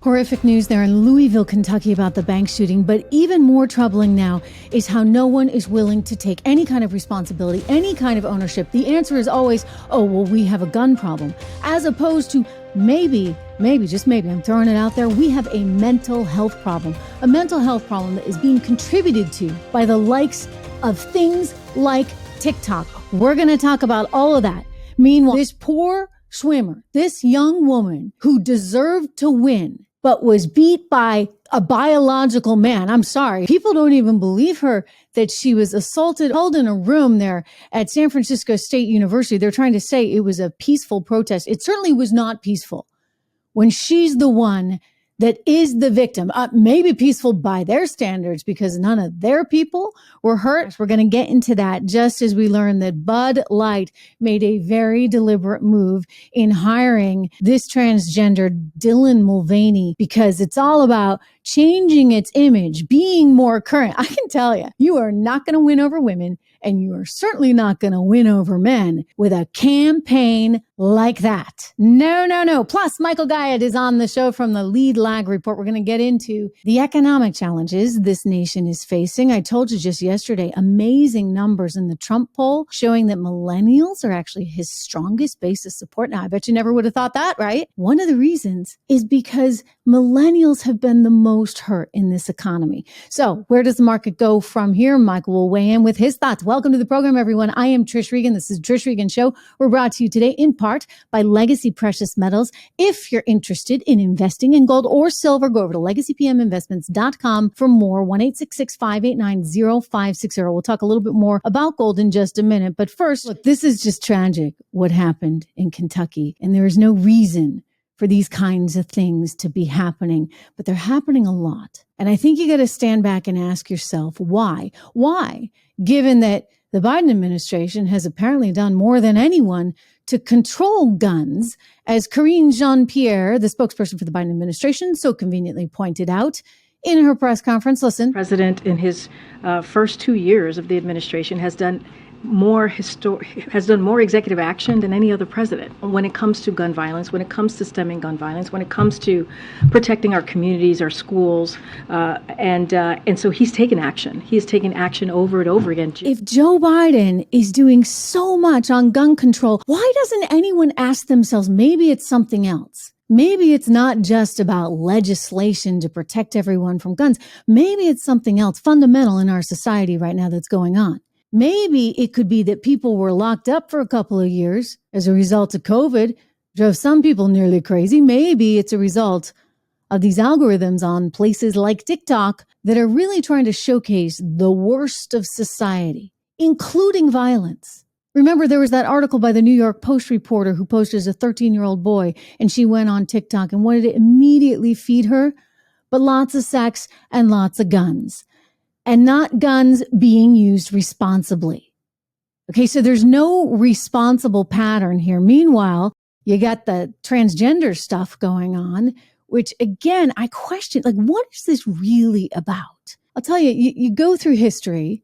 Horrific news there in Louisville, Kentucky about the bank shooting. But even more troubling now is how no one is willing to take any kind of responsibility, any kind of ownership. The answer is always, oh, well, we have a gun problem. As opposed to maybe, just maybe, I'm throwing it out there, we have a mental health problem. A mental health problem that is being contributed to by the likes of things like TikTok. We're going to talk about all of that. Meanwhile, this poor swimmer, this young woman who deserved to win, but was beat by a biological man. I'm sorry. People don't even believe her that she was assaulted, held in a room there at San Francisco State University. They're trying to say it was a peaceful protest. It certainly was not peaceful when she's the one that is the victim. Maybe peaceful by their standards because none of their people were hurt. We're going to get into that just as we learn that Bud Light made a very deliberate move in hiring this transgender Dylan Mulvaney because it's all about changing its image, being more current. I can tell you, you are not going to win over women and you are certainly not going to win over men with a campaign like that. No. Plus, Michael Guyad is on the show from the Lead Lag Report. We're going to get into the economic challenges this nation is facing. I told you just yesterday, amazing numbers in the Trump poll showing that millennials are actually his strongest base of support. Now, I bet you never would have thought that, right? One of the reasons is because millennials have been the most hurt in this economy. So where does the market go from here? Michael will weigh in with his thoughts. Welcome to the program, everyone. I am Trish Regan. This is Trish Regan Show. We're brought to you today in part by Legacy Precious Metals. If you're interested in investing in gold or silver, go over to legacypminvestments.com for more. 1-866-589-0560. We'll talk a little bit more about gold in just a minute. But first, look, this is just tragic what happened in Kentucky. And there is no reason for these kinds of things to be happening, but they're happening a lot. And I think you got to stand back and ask yourself, why? Why? Given that the Biden administration has apparently done more than anyone to control guns, as Karine Jean-Pierre, the spokesperson for the Biden administration, so conveniently pointed out in her press conference. Listen. The president, in his first 2 years of the administration, has done more executive action than any other president when it comes to gun violence, when it comes to stemming gun violence, when it comes to protecting our communities, our schools, and so he's taken action. He's taken action over and over again. If Joe Biden is doing so much on gun control, why doesn't anyone ask themselves, maybe it's something else? Maybe it's not just about legislation to protect everyone from guns. Maybe it's something else fundamental in our society right now that's going on. Maybe it could be that people were locked up for a couple of years as a result of COVID, drove some people nearly crazy. Maybe it's a result of these algorithms on places like TikTok that are really trying to showcase the worst of society, including violence. Remember, there was that article by the New York Post reporter who posted as a 13-year-old boy, and she went on TikTok, and what did it immediately feed her? But lots of sex and lots of guns. And not guns being used responsibly. Okay, so there's no responsible pattern here. Meanwhile, you got the transgender stuff going on, which again, I question, like, what is this really about? I'll tell you, you go through history,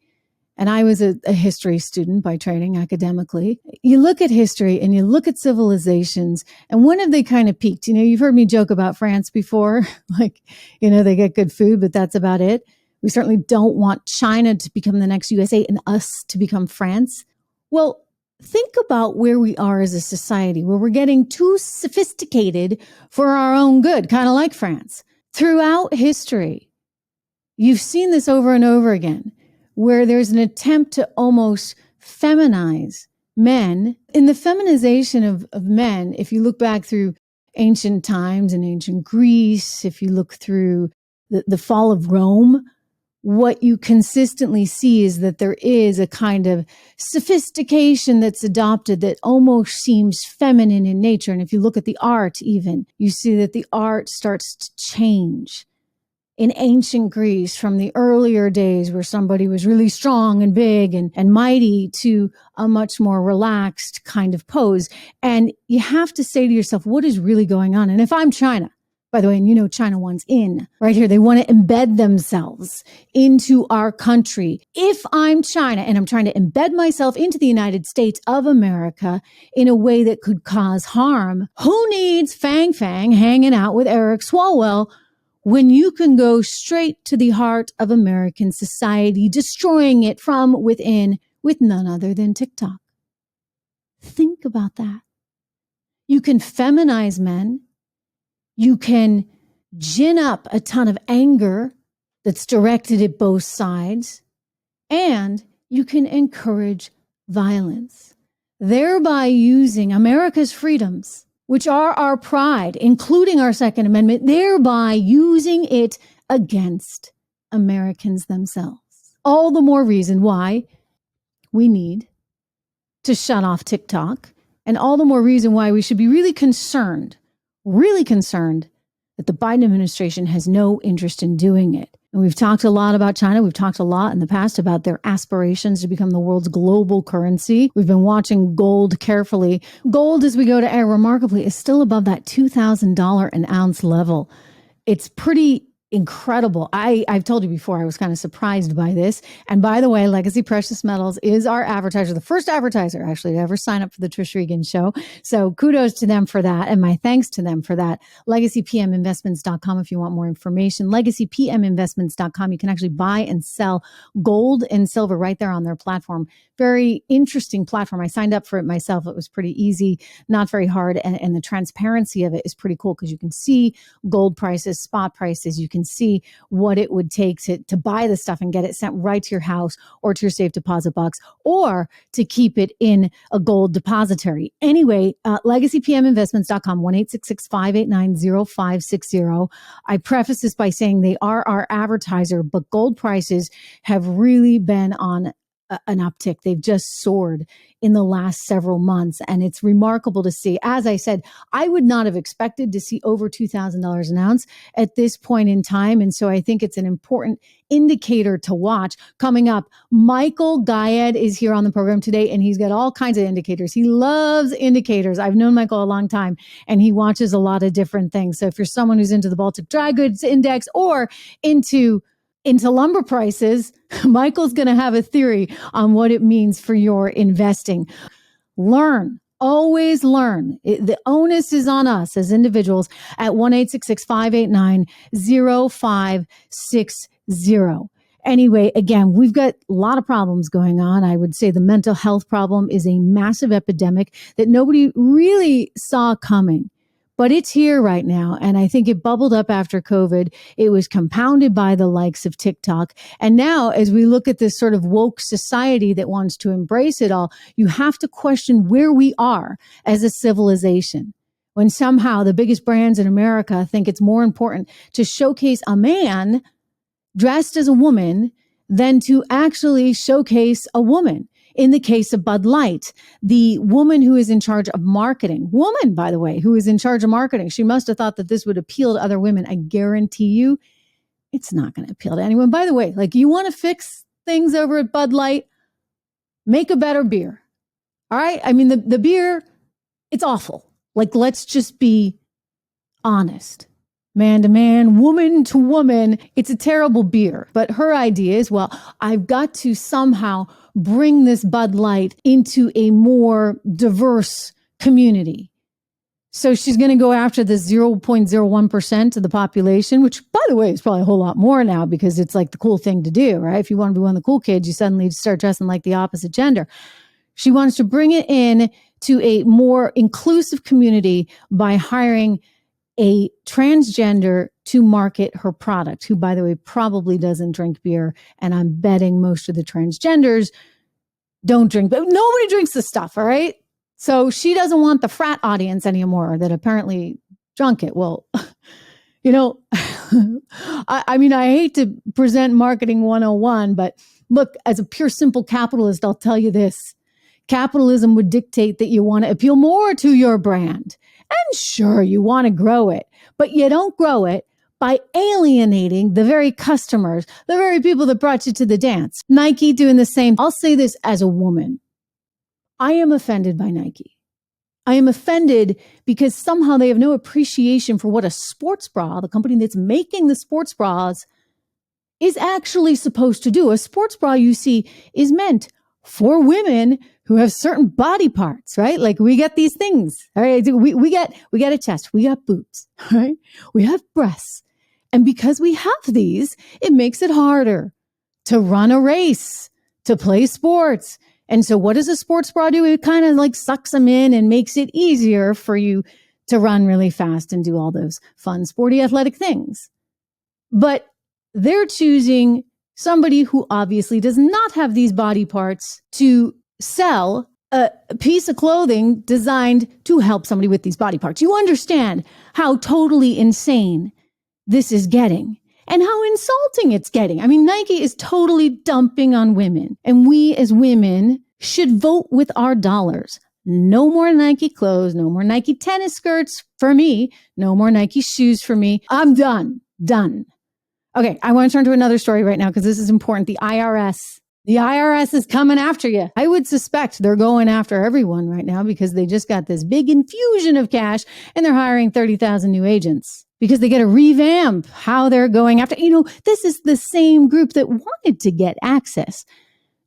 and I was a history student by training academically. You look at history and you look at civilizations, and when have they kind of peaked? You know, you've heard me joke about France before, like, you know, they get good food, but that's about it. We certainly don't want China to become the next USA and us to become France. Well, think about where we are as a society, where we're getting too sophisticated for our own good, kind of like France. Throughout history, you've seen this over and over again, where there's an attempt to almost feminize men. In the feminization of men, if you look back through ancient times in ancient Greece, if you look through the fall of Rome, what you consistently see is that there is a kind of sophistication that's adopted that almost seems feminine in nature. And if you look at the art even, you see that the art starts to change. In ancient Greece, from the earlier days where somebody was really strong and big and mighty to a much more relaxed kind of pose. And you have to say to yourself, what is really going on? And if I'm China, By the way, and you know China wants in right here. They want to embed themselves into our country. If I'm China and I'm trying to embed myself into the United States of America in a way that could cause harm, who needs Fang Fang hanging out with Eric Swalwell when you can go straight to the heart of American society, destroying it from within with none other than TikTok? Think about that. You can feminize men. You can gin up a ton of anger that's directed at both sides, and you can encourage violence, thereby using America's freedoms, which are our pride, including our Second Amendment, thereby using it against Americans themselves. All the more reason why we need to shut off TikTok, and all the more reason why we should be really concerned that the Biden administration has no interest in doing it. And we've talked a lot about China. We've talked a lot in the past about their aspirations to become the world's global currency. We've been watching gold carefully. Gold, as we go to air, remarkably, is still above that $2,000 an ounce level. It's pretty incredible. I've told you before, I was kind of surprised by this. And by the way, Legacy Precious Metals is our advertiser, the first advertiser actually to ever sign up for the Trish Regan show. So kudos to them for that. And my thanks to them for that. LegacyPMinvestments.com if you want more information. LegacyPMinvestments.com. You can actually buy and sell gold and silver right there on their platform. Very interesting platform. I signed up for it myself. It was pretty easy, not very hard. And the transparency of it is pretty cool because you can see gold prices, spot prices. You can see what it would take to buy the stuff and get it sent right to your house or to your safe deposit box, or to keep it in a gold depository. Anyway, LegacyPMinvestments.com, 1-866-589-0560. I preface this by saying they are our advertiser, but gold prices have really been on an uptick. They've just soared in the last several months. And it's remarkable to see. As I said, I would not have expected to see over $2,000 an ounce at this point in time. And so I think it's an important indicator to watch. Coming up, Michael Guyad is here on the program today, and he's got all kinds of indicators. He loves indicators. I've known Michael a long time, and he watches a lot of different things. So if you're someone who's into the Baltic Dry Goods Index or into lumber prices, Michael's going to have a theory on what it means for your investing. Learn. Always learn. The onus is on us as individuals at 1-866-589-0560. Anyway, again, we've got a lot of problems going on. I would say the mental health problem is a massive epidemic that nobody really saw coming. But it's here right now. And I think it bubbled up after COVID. It was compounded by the likes of TikTok. And now, as we look at this sort of woke society that wants to embrace it all, you have to question where we are as a civilization. When somehow the biggest brands in America think it's more important to showcase a man dressed as a woman than to actually showcase a woman. In the case of Bud Light, the woman who is in charge of marketing, woman, by the way, who is in charge of marketing, she must have thought that this would appeal to other women. I guarantee you it's not going to appeal to anyone. By the way, like, you want to fix things over at Bud Light, make a better beer. All right. I mean, the beer, it's awful. Like, let's just be honest. Man to man, woman to woman, it's a terrible beer. But her idea is, well, I've got to somehow bring this Bud Light into a more diverse community. So she's going to go after the 0.01% of the population, which, by the way, is probably a whole lot more now because it's like the cool thing to do, right? If you want to be one of the cool kids, you suddenly start dressing like the opposite gender. She wants to bring it in to a more inclusive community by hiring a transgender to market her product, who, by the way, probably doesn't drink beer. And I'm betting most of the transgenders don't drink, but nobody drinks this stuff. All right. So she doesn't want the frat audience anymore that apparently drunk it. Well, you know, I mean, I hate to present marketing 101, but look, as a pure, simple capitalist, I'll tell you this. Capitalism would dictate that you want to appeal more to your brand. And sure, you want to grow it, but you don't grow it by alienating the very customers, the very people that brought you to the dance. Nike doing the same. I'll say this as a woman. I am offended by Nike. I am offended because somehow they have no appreciation for what a sports bra, the company that's making the sports bras, is actually supposed to do. A sports bra, you see, is meant for women who have certain body parts, right? Like we get these things, all right? We get a chest, we got boobs, right? We have breasts. And because we have these, it makes it harder to run a race, to play sports. And so what does a sports bra do? It kind of like sucks them in and makes it easier for you to run really fast and do all those fun, sporty, athletic things. But they're choosing somebody who obviously does not have these body parts to sell a piece of clothing designed to help somebody with these body parts. You understand how totally insane this is getting and how insulting it's getting. I mean, Nike is totally dumping on women, and we as women should vote with our dollars. No more Nike clothes, no more Nike tennis skirts for me, no more Nike shoes for me. I'm done. Okay, I want to turn to another story right now because this is important. The IRS is coming after you. I would suspect they're going after everyone right now because they just got this big infusion of cash and they're hiring 30,000 new agents because they get to revamp how they're going after. This is the same group that wanted to get access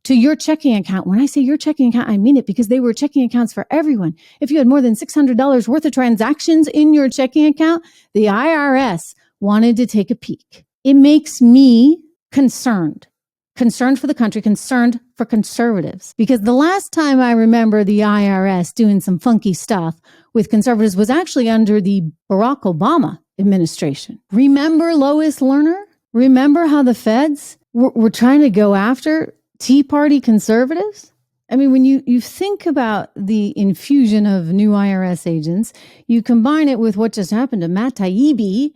to your checking account. When I say your checking account, I mean it because they were checking accounts for everyone. If you had more than $600 worth of transactions in your checking account, the IRS wanted to take a peek. It makes me concerned for the country, concerned for conservatives. Because the last time I remember the IRS doing some funky stuff with conservatives was actually under the Barack Obama administration. Remember Lois Lerner? Remember how the feds were trying to go after Tea Party conservatives? I mean, when you think about the infusion of new IRS agents, you combine it with what just happened to Matt Taibbi,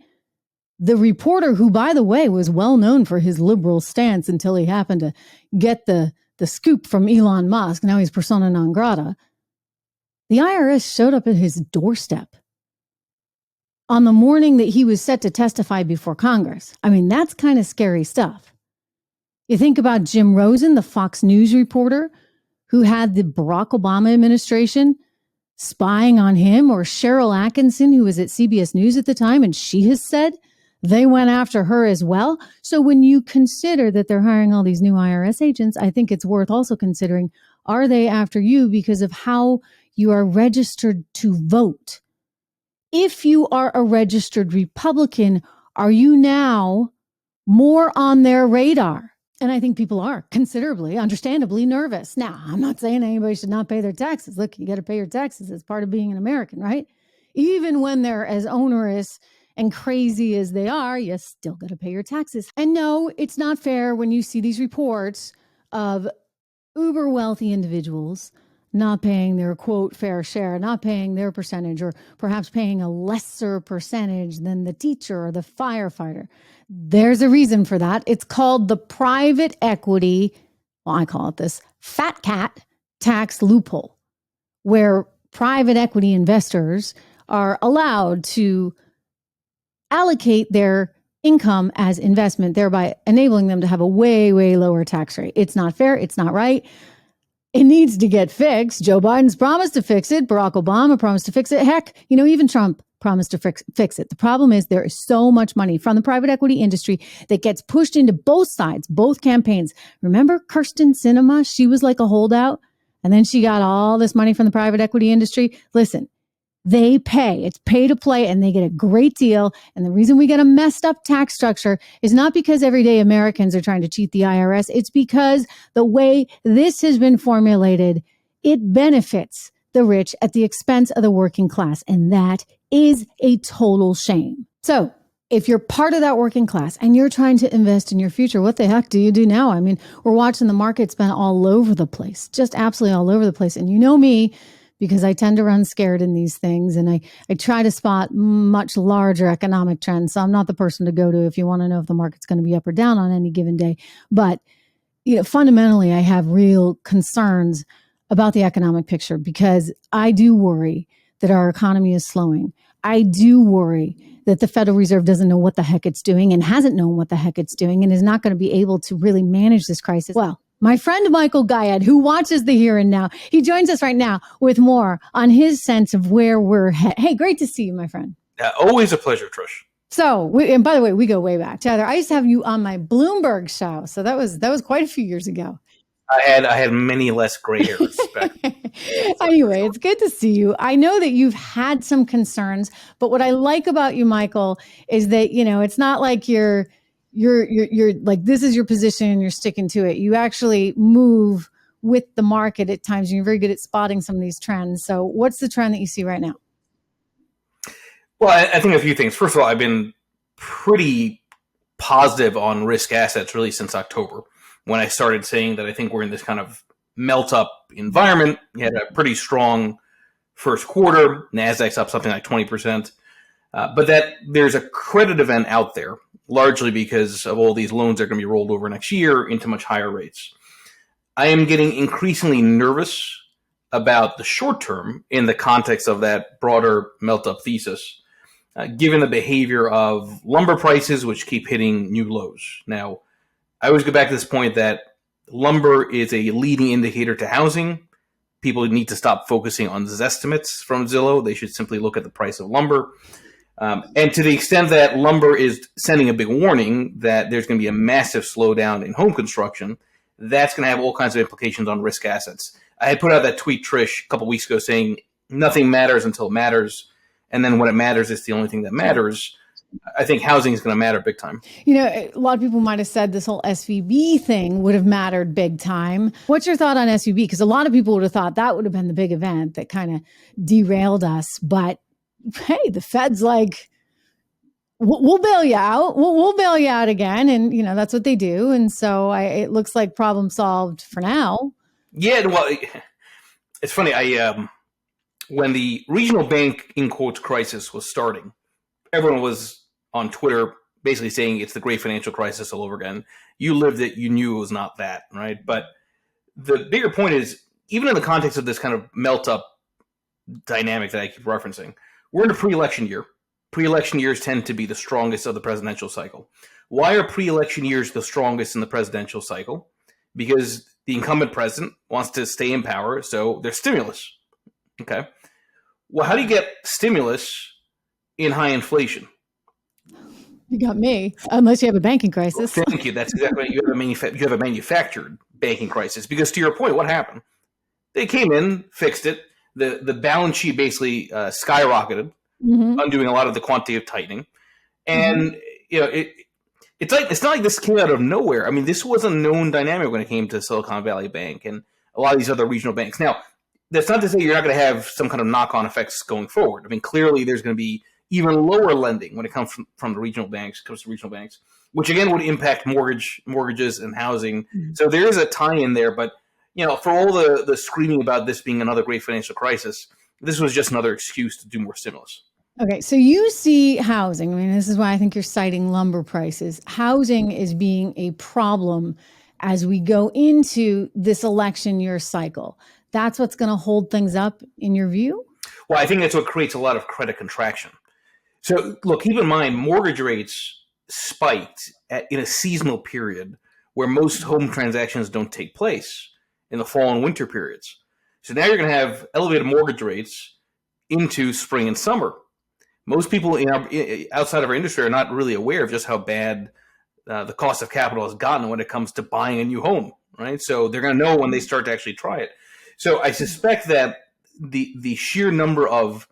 the reporter who, by the way, was well known for his liberal stance until he happened to get the scoop from Elon Musk. Now he's persona non grata. The IRS showed up at his doorstep on the morning that he was set to testify before Congress. I mean, that's kind of scary stuff. You think about Jim Rosen, the Fox News reporter who had the Barack Obama administration spying on him, or Cheryl Atkinson, who was at CBS News at the time, and she has said they went after her as well. So when you consider that they're hiring all these new IRS agents, I think it's worth also considering, are they after you because of how you are registered to vote? If you are a registered Republican, are you now more on their radar? And I think people are considerably, understandably nervous. Now, I'm not saying anybody should not pay their taxes. Look, you got to pay your taxes as part of being an American, right? Even when they're as onerous and crazy as they are, you still got to pay your taxes. And no, it's not fair when you see these reports of uber wealthy individuals not paying their, quote, fair share, not paying their percentage, or perhaps paying a lesser percentage than the teacher or the firefighter. There's a reason for that. It's called the private equity, well, I call it this, fat cat tax loophole, where private equity investors are allowed to allocate their income as investment, thereby enabling them to have a way, way lower tax rate. It's not fair. It's not right. It needs to get fixed. Joe Biden's promised to fix it. Barack Obama promised to fix it. Heck, even Trump promised to fix it. The problem is there is so much money from the private equity industry that gets pushed into both sides, both campaigns. Remember Kirsten Sinema? She was like a holdout, and then she got all this money from the private equity industry. Listen, they pay. It's pay to play, and they get a great deal. And the reason we get a messed up tax structure is not because everyday Americans are trying to cheat the IRS. It's because the way this has been formulated, it benefits the rich at the expense of the working class. And that is a total shame. So if you're part of that working class and you're trying to invest in your future, what the heck do you do now? I mean, we're watching the markets been all over the place, just absolutely all over the place. And you know me, because I tend to run scared in these things, and I try to spot much larger economic trends. So I'm not the person to go to if you want to know if the market's going to be up or down on any given day. But fundamentally, I have real concerns about the economic picture because I do worry that our economy is slowing. I do worry that the Federal Reserve doesn't know what the heck it's doing and hasn't known what the heck it's doing and is not going to be able to really manage this crisis well. My friend Michael Guyad, who watches the Here and Now, he joins us right now with more on his sense of where we're headed. Hey, great to see you, my friend. Always a pleasure, Trish. So, and by the way, we go way back. Tyler, I used to have you on my Bloomberg show, so that was quite a few years ago. I had many less gray hairs back. Anyway, it's good to see you. I know that you've had some concerns, but what I like about you, Michael, is that, you know, it's not like you're like, this is your position and you're sticking to it. You actually move with the market at times, and you're very good at spotting some of these trends. So what's the trend that you see right now? Well, I think a few things. First of all, I've been pretty positive on risk assets really since October, when I started saying that I think we're in this kind of melt up environment. You had a pretty strong first quarter. NASDAQ's up something like 20%. But that there's a credit event out there, largely because of all these loans that are going to be rolled over next year into much higher rates. I am getting increasingly nervous about the short term in the context of that broader melt up thesis, given the behavior of lumber prices, which keep hitting new lows. Now, I always go back to this point that lumber is a leading indicator to housing. People need to stop focusing on Zestimates from Zillow. They should simply look at the price of lumber. And to the extent that lumber is sending a big warning that there's going to be a massive slowdown in home construction, that's going to have all kinds of implications on risk assets. I had put out that tweet, Trish, a couple of weeks ago saying nothing matters until it matters. And then when it matters, it's the only thing that matters. I think housing is going to matter big time. You know, a lot of people might have said this whole SVB thing would have mattered big time. What's your thought on SVB? Because a lot of people would have thought that would have been the big event that kind of derailed us. But hey, the Fed's like, we'll bail you out. We'll bail you out again. And, you know, that's what they do. And so it looks like problem solved for now. Yeah, well, it's funny. When the regional bank, in quotes, crisis was starting, everyone was on Twitter basically saying it's the great financial crisis all over again. You lived it. You knew it was not that, right? But the bigger point is, even in the context of this kind of melt-up dynamic that I keep referencing, we're in a pre-election year. Pre-election years tend to be the strongest of the presidential cycle. Why are pre-election years the strongest in the presidential cycle? Because the incumbent president wants to stay in power, so there's stimulus. Okay. Well, how do you get stimulus in high inflation? You got me, unless you have a banking crisis. Well, thank you. That's exactly right. You have a manufactured banking crisis. Because to your point, what happened? They came in, fixed it. The balance sheet basically skyrocketed, undoing a lot of the quantitative tightening. And you know, it's not like this came out of nowhere. I mean, this was a known dynamic when it came to Silicon Valley Bank and a lot of these other regional banks. Now, that's not to say you're not going to have some kind of knock-on effects going forward. I mean, clearly there's going to be even lower lending when it comes from the regional banks, which again would impact mortgages and housing. So there is a tie-in there, but you know, for all the screaming about this being another great financial crisis, this was just another excuse to do more stimulus. Okay, so you see housing. I mean, this is why I think you're citing lumber prices. Housing is being a problem as we go into this election year cycle. That's what's going to hold things up in your view? Well, I think that's what creates a lot of credit contraction. So look, keep in mind, mortgage rates spiked in a seasonal period where most home transactions don't take place in the fall and winter periods. So now you're going to have elevated mortgage rates into spring and summer. Most people outside of our industry are not really aware of just how bad the cost of capital has gotten when it comes to buying a new home, right? So they're going to know when they start to actually try it. So I suspect that the sheer number of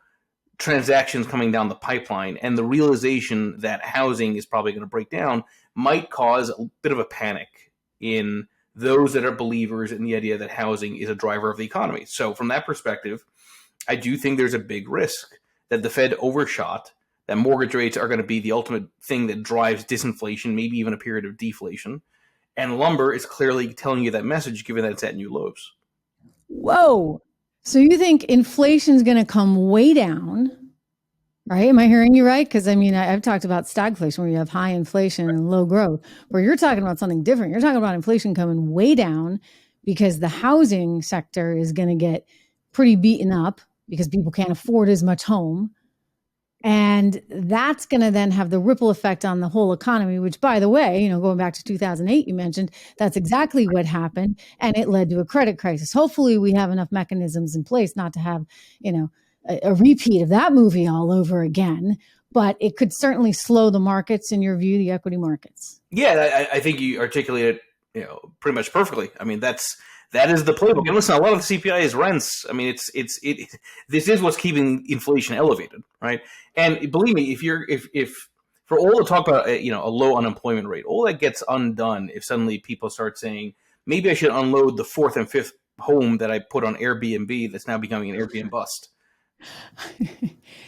transactions coming down the pipeline and the realization that housing is probably going to break down might cause a bit of a panic in those that are believers in the idea that housing is a driver of the economy. So from that perspective, I do think there's a big risk that the Fed overshot, that mortgage rates are going to be the ultimate thing that drives disinflation, maybe even a period of deflation. And lumber is clearly telling you that message, given that it's at new lows. Whoa. So you think inflation's going to come way down, right? Am I hearing you right? Because I mean, I've talked about stagflation where you have high inflation and low growth, where you're talking about something different. You're talking about inflation coming way down because the housing sector is going to get pretty beaten up because people can't afford as much home. And that's going to then have the ripple effect on the whole economy, which, by the way, going back to 2008, you mentioned that's exactly what happened. And it led to a credit crisis. Hopefully we have enough mechanisms in place not to have, a repeat of that movie all over again. But it could certainly slow the markets, in your view, the equity markets. Yeah, I think you articulated it, pretty much perfectly. I mean, that is the playbook. And listen, a lot of the CPI is rents. I mean, this is what's keeping inflation elevated, right? And believe me, if for all the talk about a low unemployment rate, all that gets undone if suddenly people start saying, maybe I should unload the fourth and fifth home that I put on Airbnb that's now becoming an Airbnb bust.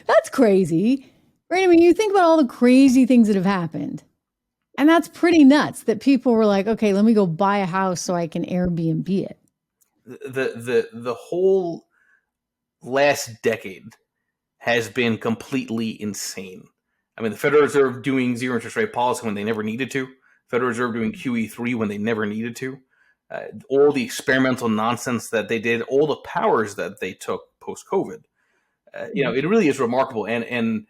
That's crazy. Right? I mean, you think about all the crazy things that have happened. And that's pretty nuts that people were like, okay, let me go buy a house so I can Airbnb it. The whole last decade has been completely insane. I mean, the Federal Reserve doing zero interest rate policy when they never needed to. Federal Reserve doing QE3 when they never needed to. All the experimental nonsense that they did, all the powers that they took post-COVID. It really is remarkable. And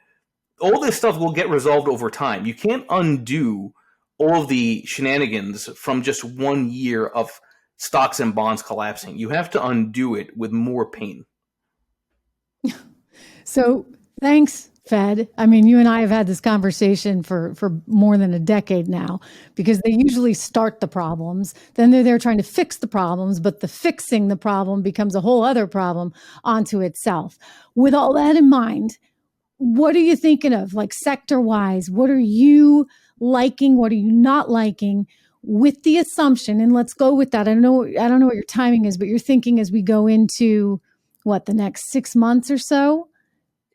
all this stuff will get resolved over time. You can't undo all of the shenanigans from just 1 year of stocks and bonds collapsing. You have to undo it with more pain. So thanks, Fed. I mean, you and I have had this conversation for more than a decade now, because they usually start the problems, then they're there trying to fix the problems, but the fixing the problem becomes a whole other problem onto itself. With all that in mind, what are you thinking of, like sector-wise? What are you liking? What are you not liking? With the assumption, and let's go with that. I don't know what your timing is, but you're thinking as we go into the next 6 months or so,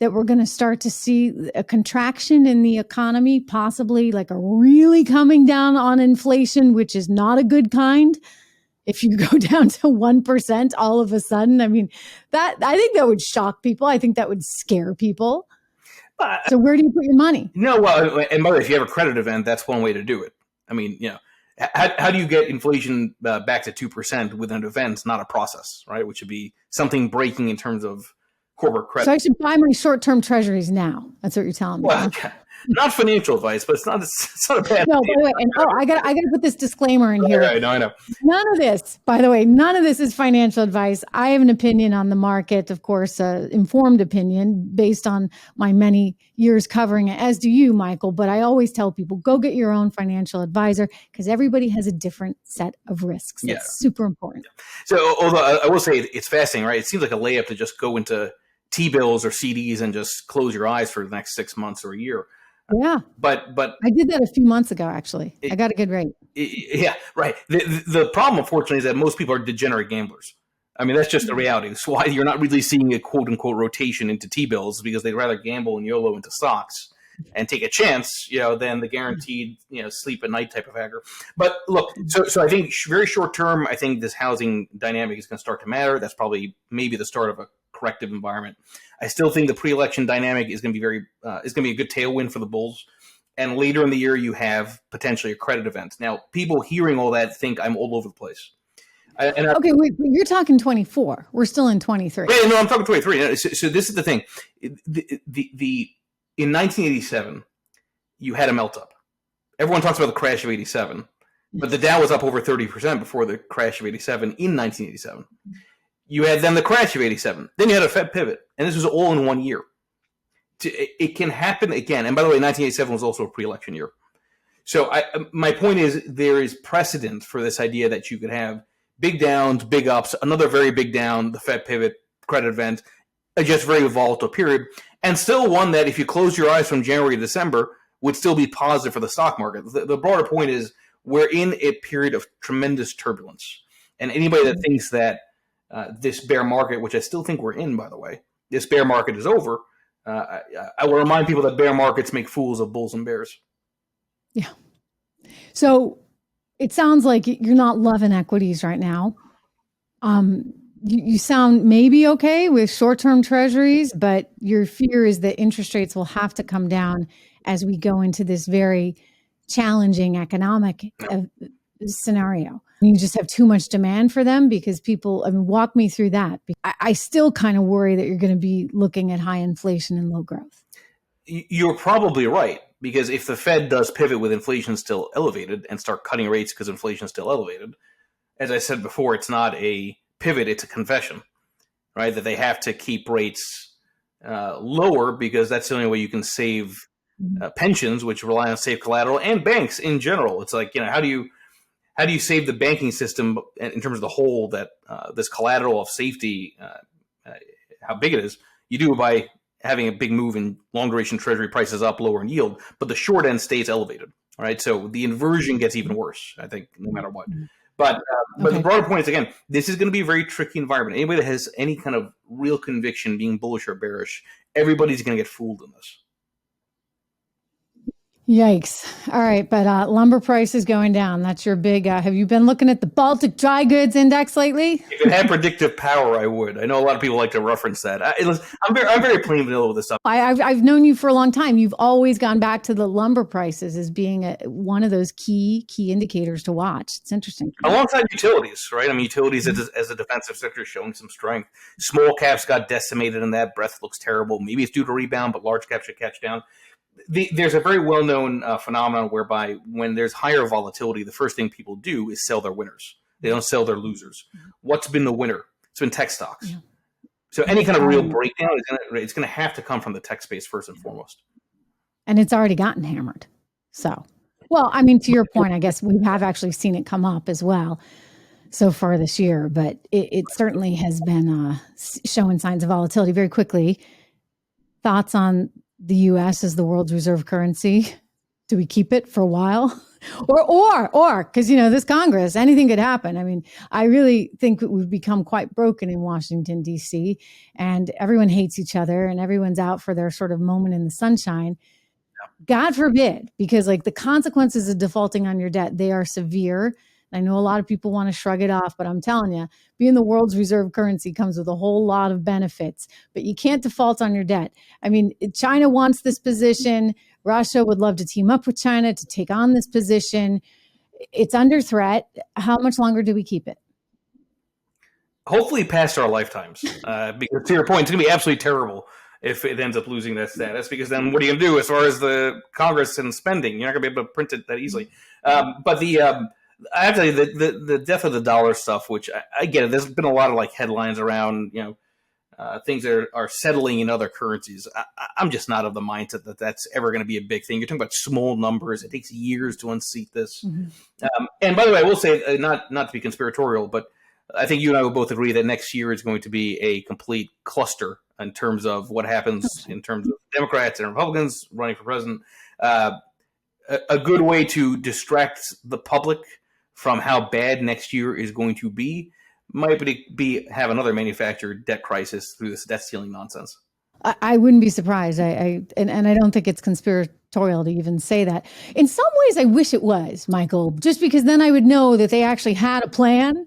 that we're going to start to see a contraction in the economy, possibly like a really coming down on inflation, which is not a good kind. If you go down to 1% all of a sudden, I mean, I think that would shock people. I think that would scare people. So where do you put your money? No, well, and by the way, if you have a credit event, that's one way to do it. I mean, how do you get inflation back to 2% with an event, not a process, right? Which would be something breaking in terms of corporate credit. So I should buy my short-term treasuries now. That's what you're telling me. Well, not financial advice, but it's not a bad. No, by the way, and I got to put this disclaimer in here. I know. None of this, by the way, none of this is financial advice. I have an opinion on the market, of course, informed opinion based on my many years covering it, as do you, Michael. But I always tell people, go get your own financial advisor, because everybody has a different set of risks. That's super important. So, although I will say it's fascinating, right? It seems like a layup to just go into T-bills or CDs and just close your eyes for the next 6 months or a year. Yeah. But I did that a few months ago, actually. I got a good rate. Yeah, right. The problem, unfortunately, is that most people are degenerate gamblers. I mean, that's just the reality. That's why you're not really seeing a quote-unquote rotation into T-bills, because they'd rather gamble and YOLO into stocks and take a chance, than the guaranteed, sleep at night type of hacker. But look, so I think very short term, I think this housing dynamic is going to start to matter. That's probably maybe the start of a corrective environment. I still think the pre-election dynamic is going to be a good tailwind for the bulls. And later in the year, you have potentially a credit event. Now, people hearing all that think I'm all over the place. Okay, wait, you're talking 24. We're still in 23. Yeah, no, I'm talking 23. So this is the thing. In 1987, you had a melt up. Everyone talks about the crash of 87, but the Dow was up over 30% before the crash of 87 in 1987. You had then the crash of 87. Then you had a Fed pivot, and this was all in 1 year. It can happen again. And by the way, 1987 was also a pre-election year. So my point is, there is precedent for this idea that you could have big downs, big ups, another very big down, the Fed pivot, credit event, a just very volatile period, and still one that if you close your eyes from January to December would still be positive for the stock market. The broader point is we're in a period of tremendous turbulence. And anybody that thinks that this bear market, which I still think we're in, by the way, this bear market is over, I will remind people that bear markets make fools of bulls and bears. Yeah. So it sounds like you're not loving equities right now. You sound maybe okay with short-term treasuries, but your fear is that interest rates will have to come down as we go into this very challenging economic scenario. You just have too much demand for them because people, walk me through that. I still kind of worry that you're going to be looking at high inflation and low growth. You're probably right, because if the Fed does pivot with inflation still elevated and start cutting rates because inflation is still elevated, as I said before, it's not a pivot, it's a confession, right? That they have to keep rates lower because that's the only way you can save pensions, which rely on safe collateral, and banks in general. It's like, how do you save the banking system in terms of the whole, that this collateral of safety, how big it is? You do it by having a big move in long duration treasury prices up, lower in yield, but the short end stays elevated, right? So the inversion gets even worse, I think, no matter what. But the broader point is, again, this is going to be a very tricky environment. Anybody that has any kind of real conviction being bullish or bearish, everybody's going to get fooled in this. Yikes. All right. But lumber price is going down. That's your big, have you been looking at the Baltic Dry Goods Index lately? If it had predictive power, I would. I know a lot of people like to reference that. I'm very plain vanilla with this stuff. I've known you for a long time. You've always gone back to the lumber prices as being one of those key indicators to watch. It's interesting. Alongside utilities, right? I mean, utilities as a defensive sector is showing some strength. Small caps got decimated in that. Breadth looks terrible. Maybe it's due to rebound, but large caps should catch down. There's a very well-known phenomenon whereby when there's higher volatility, the first thing people do is sell their winners. They don't sell their losers. What's been the winner? It's been tech stocks. Yeah. So any kind of real breakdown, it's going to have to come from the tech space first and foremost. And it's already gotten hammered. So, well, I mean, to your point, I guess we have actually seen it come up as well so far this year, but it certainly has been showing signs of volatility very quickly. Thoughts on the U.S. as the world's reserve currency? Do we keep it for a while? or because, this Congress, anything could happen. I mean, I really think we've become quite broken in Washington, D.C., and everyone hates each other and everyone's out for their sort of moment in the sunshine. God forbid, because the consequences of defaulting on your debt, they are severe. I know a lot of people want to shrug it off, but I'm telling you, being the world's reserve currency comes with a whole lot of benefits, but you can't default on your debt. I mean, China wants this position. Russia would love to team up with China to take on this position. It's under threat. How much longer do we keep it? Hopefully past our lifetimes, because to your point, it's going to be absolutely terrible if it ends up losing that status, because then what are you going to do as far as the Congress and spending? You're not going to be able to print it that easily. But I have to tell you, the death of the dollar stuff, which I get it. There's been a lot of headlines around, things that are settling in other currencies. I'm just not of the mindset that that's ever going to be a big thing. You're talking about small numbers. It takes years to unseat this. Mm-hmm. And by the way, I will say, not to be conspiratorial, but I think you and I will both agree that next year is going to be a complete cluster in terms of what happens in terms of Democrats and Republicans running for president. A good way to distract the public from how bad next year is going to be might be have another manufactured debt crisis through this debt ceiling nonsense. I wouldn't be surprised. I don't think it's conspiratorial to even say that. In some ways, I wish it was, Michael, just because then I would know that they actually had a plan.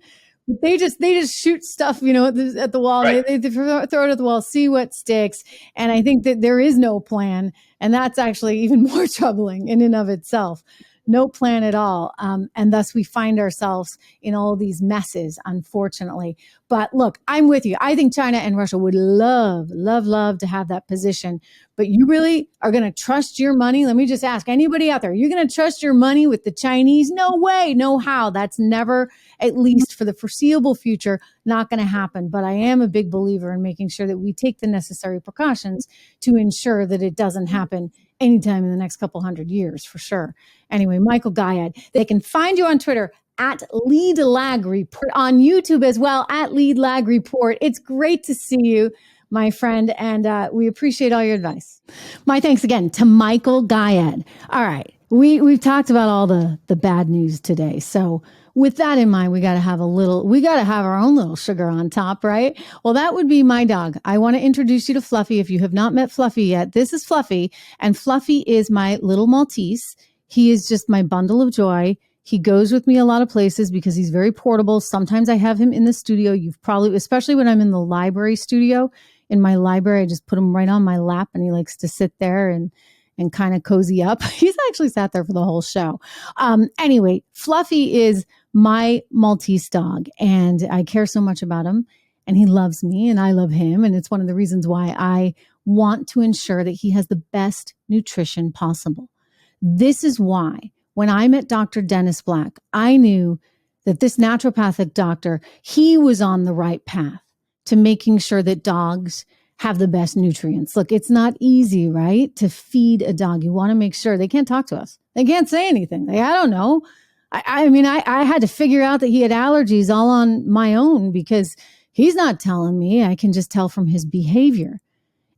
They just shoot stuff, at the wall. Right. They throw it at the wall, see what sticks. And I think that there is no plan, and that's actually even more troubling in and of itself. No plan at all. And thus we find ourselves in all these messes, unfortunately. But look, I'm with you. I think China and Russia would love to have that position. But you really are going to trust your money? Let me just ask anybody out there, you're going to trust your money with the Chinese? No way, no how. That's never, at least for the foreseeable future, not going to happen. But I am a big believer in making sure that we take the necessary precautions to ensure that it doesn't happen anytime in the next couple hundred years, for sure. Anyway, Michael Guyad, they can find you on Twitter at Lead Lag Report, on YouTube as well at Lead Lag Report. It's great to see you, my friend, and we appreciate all your advice. My thanks again to Michael Guyad. All right, we've talked about all the bad news today, so with that in mind, we got to have our own little sugar on top, right? Well, that would be my dog. I want to introduce you to Fluffy. If you have not met Fluffy yet, this is Fluffy, and Fluffy is my little Maltese. He is just my bundle of joy. He goes with me a lot of places because he's very portable. Sometimes I have him in the studio. Especially when I'm in the library studio. In my library, I just put him right on my lap, and he likes to sit there and kind of cozy up. He's actually sat there for the whole show. Anyway, Fluffy is my Maltese dog, and I care so much about him, and he loves me, and I love him. And it's one of the reasons why I want to ensure that he has the best nutrition possible. This is why when I met Dr. Dennis Black, I knew that this naturopathic doctor, he was on the right path to making sure that dogs have the best nutrients. Look, it's not easy, right? To feed a dog. You want to make sure they can't talk to us. They can't say anything. Like, I don't know. I had to figure out that he had allergies all on my own because he's not telling me. I can just tell from his behavior.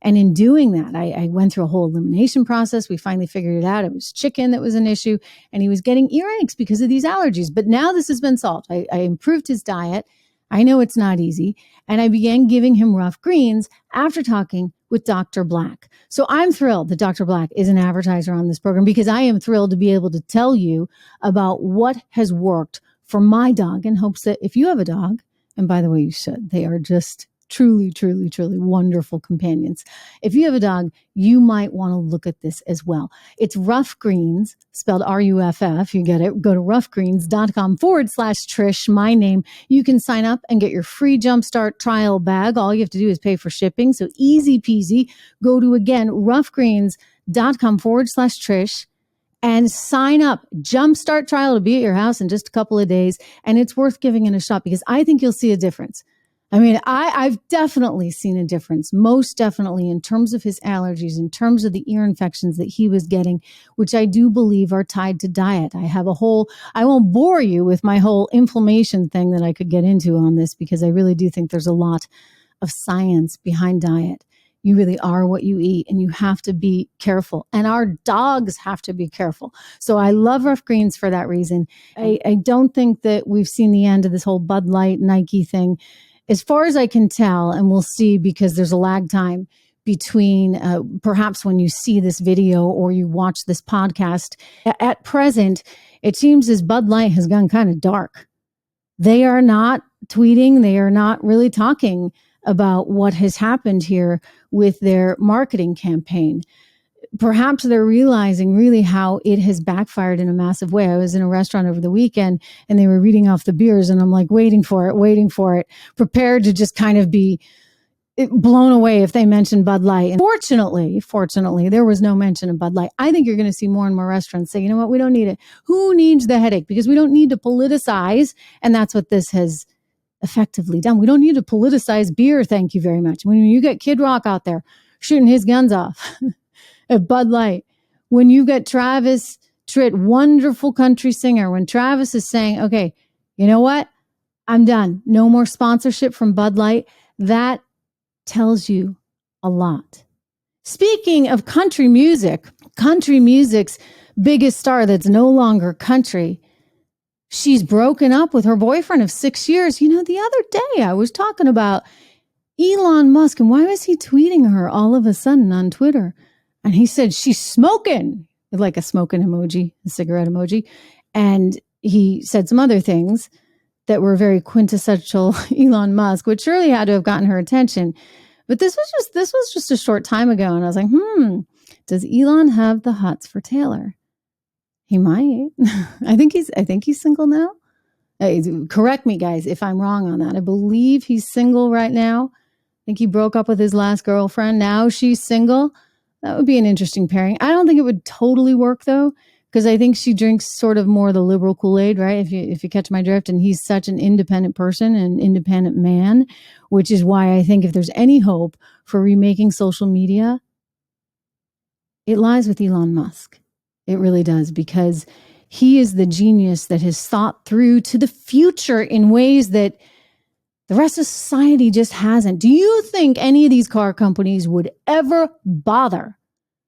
And in doing that, I went through a whole elimination process. We finally figured it out. It was chicken that was an issue, and he was getting earaches because of these allergies. But now this has been solved. I improved his diet. I know it's not easy. And I began giving him rough greens after talking with Dr. Black. So I'm thrilled that Dr. Black is an advertiser on this program because I am thrilled to be able to tell you about what has worked for my dog in hopes that if you have a dog, and by the way, you should, they are just truly, truly, truly wonderful companions. If you have a dog, you might want to look at this as well. It's Rough Greens, spelled RUFF. You get it. Go to roughgreens.com/Trish, my name. You can sign up and get your free Jumpstart trial bag. All you have to do is pay for shipping. So easy peasy. Go to, again, roughgreens.com/Trish and sign up. Jumpstart trial to be at your house in just a couple of days. And it's worth giving it a shot because I think you'll see a difference. I mean, I've definitely seen a difference, most definitely in terms of his allergies, in terms of the ear infections that he was getting, which I do believe are tied to diet. I won't bore you with my whole inflammation thing that I could get into on this because I really do think there's a lot of science behind diet. You really are what you eat, and you have to be careful. And our dogs have to be careful. So I love Rough Greens for that reason. I don't think that we've seen the end of this whole Bud Light, Nike thing. As far as I can tell, and we'll see because there's a lag time between perhaps when you see this video or you watch this podcast. At present, it seems as Bud Light has gone kind of dark. They are not tweeting. They are not really talking about what has happened here with their marketing campaign. Perhaps they're realizing really how it has backfired in a massive way. I was in a restaurant over the weekend and they were reading off the beers and I'm like, waiting for it, prepared to just kind of be blown away if they mentioned Bud Light. And fortunately, there was no mention of Bud Light. I think you're going to see more and more restaurants say, you know what, we don't need it. Who needs the headache? Because we don't need to politicize. And that's what this has effectively done. We don't need to politicize beer. Thank you very much. When you get Kid Rock out there shooting his guns off at Bud Light, when you get Travis Tritt, wonderful country singer, when Travis is saying, okay, you know what? I'm done. No more sponsorship from Bud Light. That tells you a lot. Speaking of country music's biggest star that's no longer country, she's broken up with her boyfriend of 6 years. You know, the other day I was talking about Elon Musk and why was he tweeting her all of a sudden on Twitter? And he said, she's smoking, with like a smoking emoji, a cigarette emoji. And he said some other things that were very quintessential Elon Musk, which surely had to have gotten her attention. But this was just a short time ago. And I was like, does Elon have the hots for Taylor? He might. I think he's single now. Correct me, guys, if I'm wrong on that. I believe he's single right now. I think he broke up with his last girlfriend. Now she's single. That would be an interesting pairing. I don't think it would totally work, though, because I think she drinks sort of more the liberal Kool-Aid, right? If you catch my drift. And he's such an independent person, an independent man, which is why I think if there's any hope for remaking social media, it lies with Elon Musk. It really does, because he is the genius that has thought through to the future in ways that the rest of society just hasn't. Do you think any of these car companies would ever bother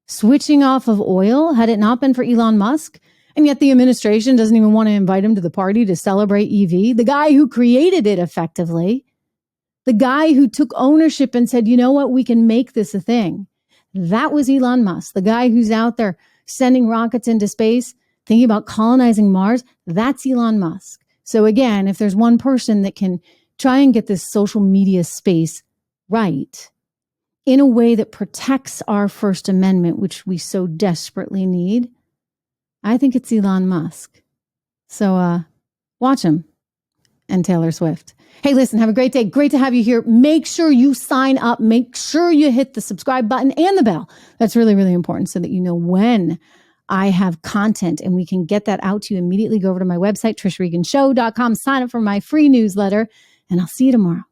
switching off of oil had it not been for Elon Musk? And yet the administration doesn't even want to invite him to the party to celebrate EV. The guy who created it effectively, the guy who took ownership and said, you know what, we can make this a thing. That was Elon Musk, the guy who's out there sending rockets into space, thinking about colonizing Mars. That's Elon Musk. So again, if there's one person that can try and get this social media space right in a way that protects our First Amendment, which we so desperately need, I think it's Elon Musk. So watch him. and Taylor Swift. Hey, listen, have a great day. Great to have you here. Make sure you sign up. Make sure you hit the subscribe button and the bell. That's really, really important so that you know when I have content and we can get that out to you immediately. Go over to my website, trishreganshow.com, sign up for my free newsletter, and I'll see you tomorrow.